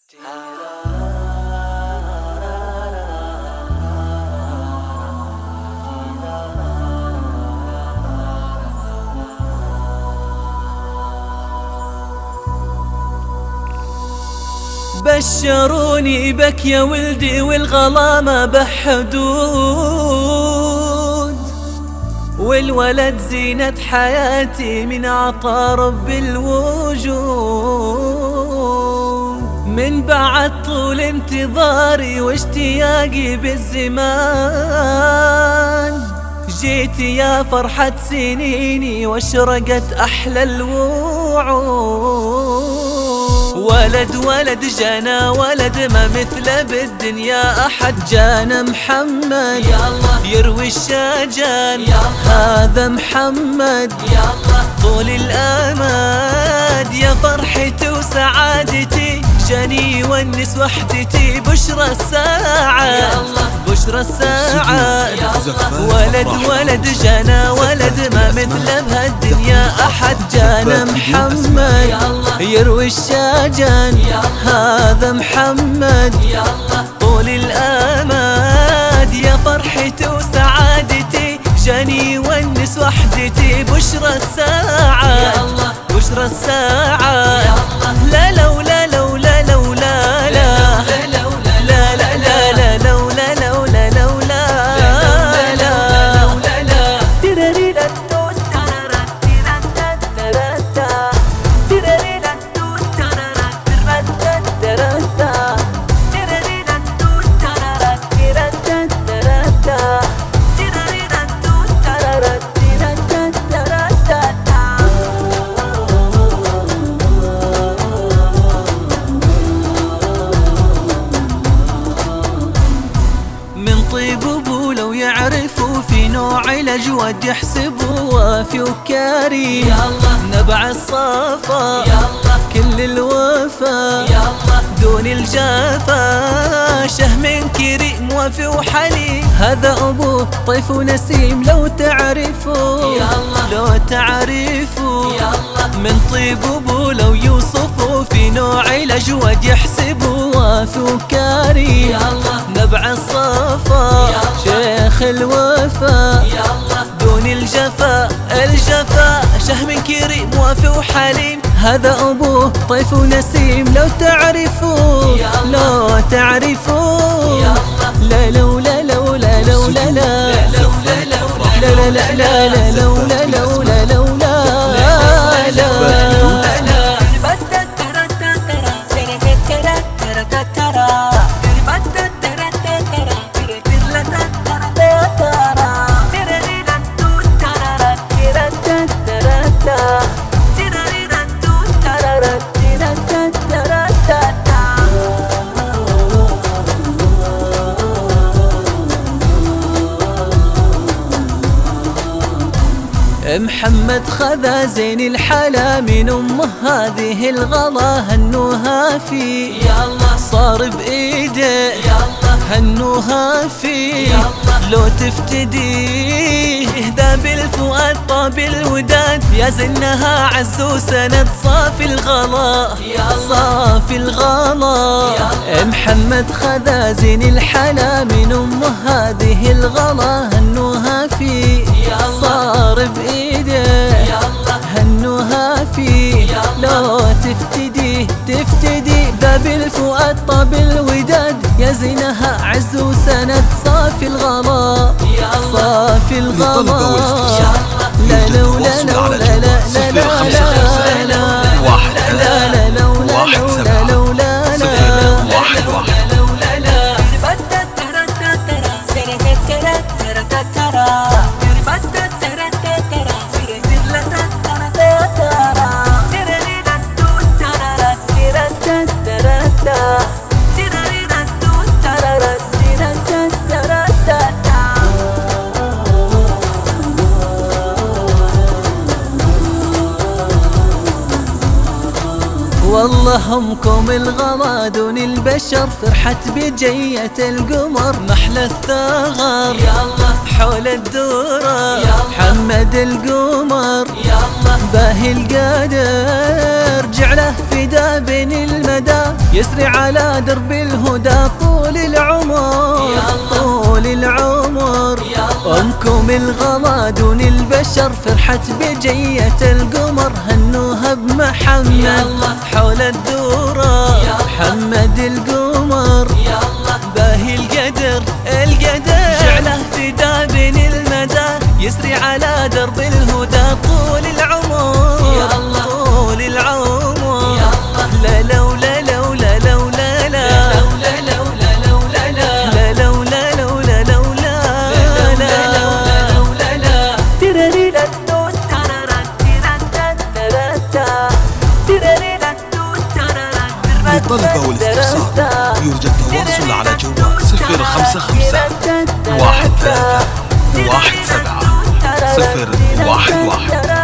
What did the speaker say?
بشروني بك يا ولدي والغلا ما بحدود، والولد زينة حياتي من عطا رب الوجود. من بعد طول انتظاري واشتياقي بالزمان، جيت يا فرحة سنيني واشرقت أحلى الوعود. ولد ولد جانا ولد ما مثله بالدنيا أحد، جانا محمد يروي الشجن، هذا محمد طول الآماد. يا فرحتي وسعادتي جاني يونس وحدتي، بشرى الساعة بشرى الساعة. ولد ولد جانا ولد ما مثله بهالدنيا أحد، جانا محمد يروي الشجن، هذا محمد طول الآماد. يا فرحتي وسعادتي جاني يونس وحدتي، بشرى الساعة بشرى الساعة. لا لولا لولا لولا لا لا لا لا لا لولا لولا لولا لو يعرفوا في نوع الأجود يحسبوا وافي وكاري، نبع الصفا كل الوفا دون الجفا، شهم كريم وافي وحليم. هذا أبوه طيف ونسيم لو تعرفوا لو تعرفوا. من طيب أبوه لو يوصفوا في نوع الأجود يحسبوا وافي وكاري، نبع الصفا شيخ الوفا دون الجفا الجفا، شهم كريم وافي وحليم. هذا أبوه طيف ونسيم لو تعرفوا لو تعرفوا. لا لولا لولا لولا لا لا لا لا لا لا لولا لولا لولا محمد خذا زين الحلا من أمه، هذه الغلا هنوها فيه صار بإيده هنوها فيه. لو تفتديه اهدى بالفؤاد طاب الوداد، يا زنها عز وسند صافي الغلا صافي الغلا. محمد خذا زين الحلا من أمه، هذه الغلا هنوها فيه صار بإيده هنوها فيه. لو تفتديه تفتدي باب الفؤاد طاب الوداد، يا زينها عز وسند صافي الغلا صافي الغلا. لا لولا لولا لا لا لا لا لا لا لولا لولا لولا والله همكم الغلا دون البشر، فرحت بجية القمر محلى الثغر حول الدورة. محمد القمر باهي القادر جعله فدا بين المدى، يسري على درب الهدى طول العمر طول العمر. أمكم الغلا دون البشر فرحت بجية القمر، هنوها بمحمد حول الدورة محمد القمر. باهي القدر جعله فدا بين المدى، يسري على درب الهدى طول العمر طول العمر. لا لولا لولا لولا لا لولا لولا لا لولا لولا لولا لا ترريلا توت تررا تررا للطلب والاستفسار يرجى التواصل على جوال 055 13 17 011.